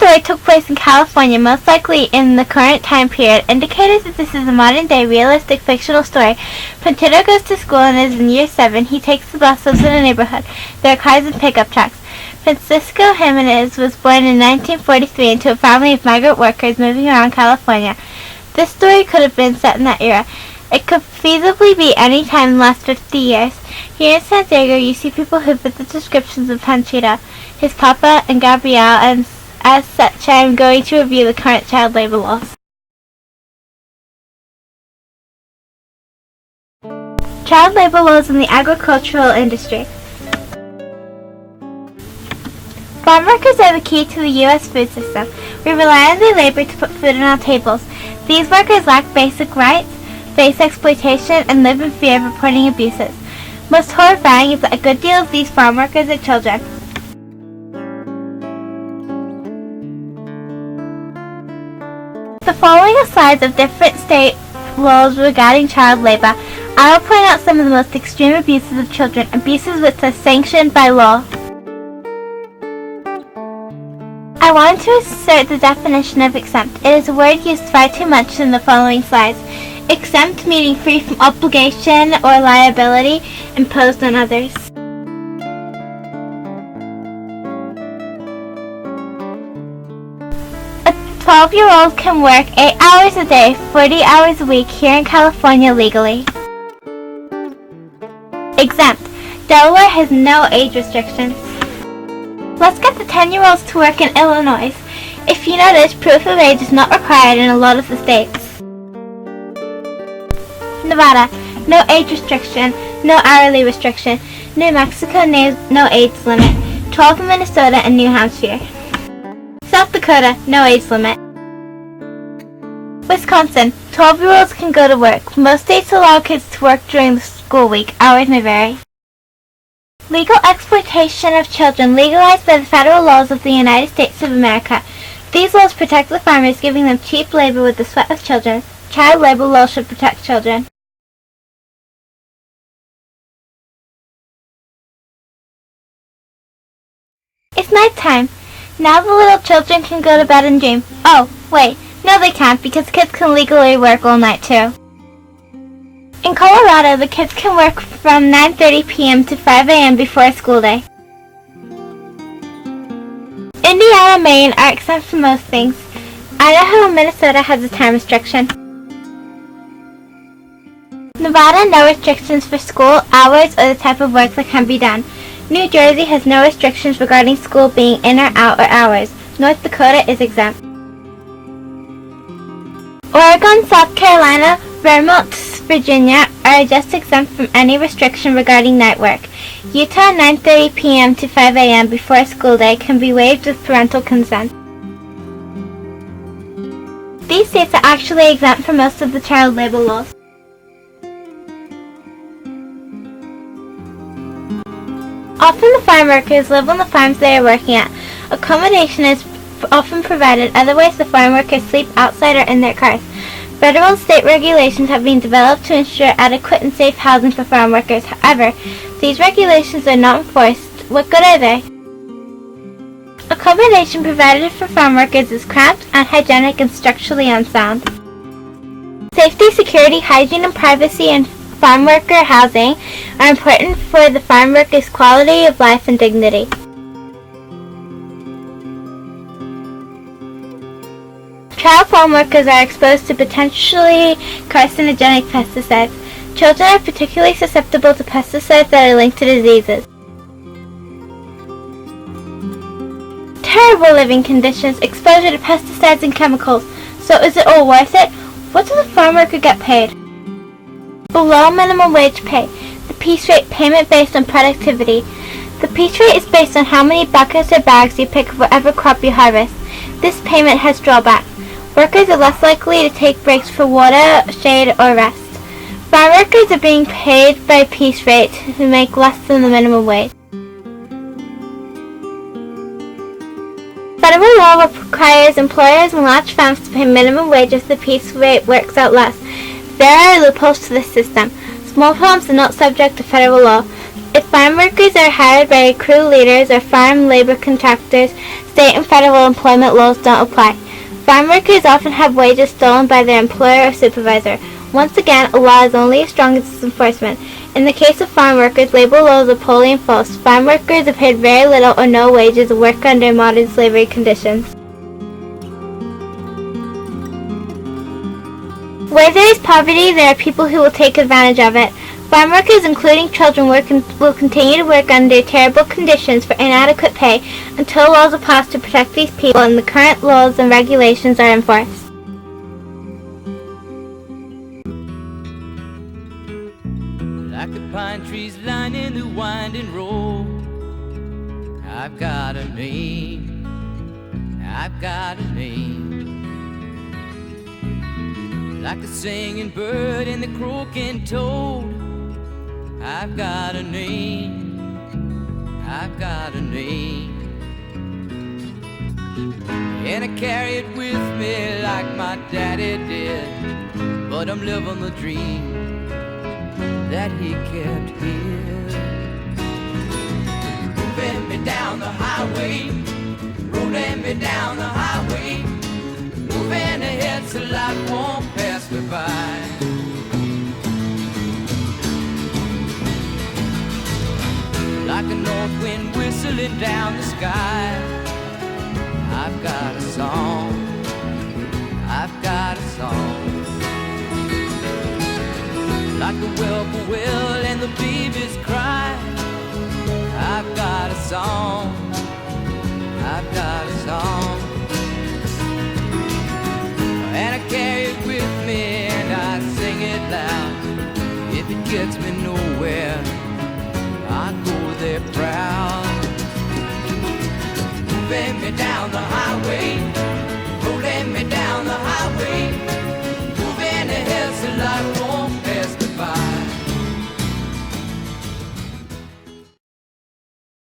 story took place in California, most likely in the current time period. Indicators that this is a modern-day realistic fictional story. Pantito goes to school and is in year 7. He takes the bus, lives in a neighborhood. There are cars and pickup trucks. Francisco Jimenez was born in 1943 into a family of migrant workers moving around California. This story could have been set in that era. It could feasibly be any time in the last 50 years. Here in San Diego, you see people who fit the descriptions of Panchito, his papa, and Gabrielle, and as such, I am going to review the current child labor laws. Child labor laws in the agricultural industry. Farm workers are the key to the U.S. food system. We rely on their labor to put food on our tables. These workers lack basic rights, face exploitation, and live in fear of reporting abuses. Most horrifying is that a good deal of these farm workers are children. The following are slides of different state laws regarding child labor. I will point out some of the most extreme abuses of children, abuses which are sanctioned by law. I want to assert the definition of exempt. It is a word used far too much in the following slides. Exempt meaning free from obligation or liability imposed on others. A 12-year-old can work 8 hours a day, 40 hours a week here in California legally. Exempt. Delaware has no age restrictions. Let's get the 10-year-olds to work in Illinois. If you notice, proof of age is not required in a lot of the states. Nevada, no age restriction, no hourly restriction. New Mexico, no age limit. 12 in Minnesota and New Hampshire. South Dakota, no age limit. Wisconsin, 12-year-olds can go to work. Most states allow kids to work during the school week. Hours may vary. Legal exploitation of children legalized by the federal laws of the United States of America. These laws protect the farmers, giving them cheap labor with the sweat of children. Child labor laws should protect children. It's night time. Now the little children can go to bed and dream. Oh, wait. No, they can't, because kids can legally work all night too. In Colorado, the kids can work from 9:30 p.m. to 5 a.m. before a school day. Indiana and Maine are exempt from most things. Idaho and Minnesota has a time restriction. Nevada, no restrictions for school, hours, or the type of work that can be done. New Jersey has no restrictions regarding school being in or out or hours. North Dakota is exempt. Oregon, South Carolina, Vermont, Virginia are just exempt from any restriction regarding night work. Utah, 9:30 p.m. to 5 a.m. before a school day can be waived with parental consent. These states are actually exempt from most of the child labor laws. Often the farm workers live on the farms they are working at. Accommodation is often provided, otherwise the farm workers sleep outside or in their cars. Federal and state regulations have been developed to ensure adequate and safe housing for farm workers. However, these regulations are not enforced. What good are they? Accommodation provided for farm workers is cramped, unhygienic, and structurally unsound. Safety, security, hygiene, and privacy in farm worker housing are important for the farm workers' quality of life and dignity. Child farm workers are exposed to potentially carcinogenic pesticides. Children are particularly susceptible to pesticides that are linked to diseases. Terrible living conditions, exposure to pesticides and chemicals. So is it all worth it? What does a farm worker get paid? Below minimum wage pay. The piece rate payment based on productivity. The piece rate is based on how many buckets or bags you pick of whatever crop you harvest. This payment has drawbacks. Workers are less likely to take breaks for water, shade, or rest. Farm workers are being paid by piece rate who make less than the minimum wage. Federal law requires employers and large farms to pay minimum wage if the piece rate works out less. There are loopholes to this system. Small farms are not subject to federal law. If farm workers are hired by crew leaders or farm labor contractors, state and federal employment laws don't apply. Farm workers often have wages stolen by their employer or supervisor. Once again, a law is only as strong as its enforcement. In the case of farm workers, labor laws are wholly enforced. Farm workers are paid very little or no wages and work under modern slavery conditions. Where there is poverty, there are people who will take advantage of it. Farm workers, including children, will continue to work under terrible conditions for inadequate pay until laws are passed to protect these people and the current laws and regulations are enforced. Like the pine trees lining the winding road, I've got a name, I've got a name. Like the singing bird and the croaking toad, I've got a name, I've got a name. And I carry it with me like my daddy did, but I'm living the dream that he kept here. Moving me down the highway, rolling me down the highway, moving ahead so life won't pass me by. Like a north wind whistling down the sky, I've got a song, I've got a song. Like the whippoorwill and the babies cry, I've got a song, I've got a song. And I carry it with me and I sing it loud. If it gets me nowhere, I go there proud. Moving me down the highway, rolling me down the highway, moving ahead so life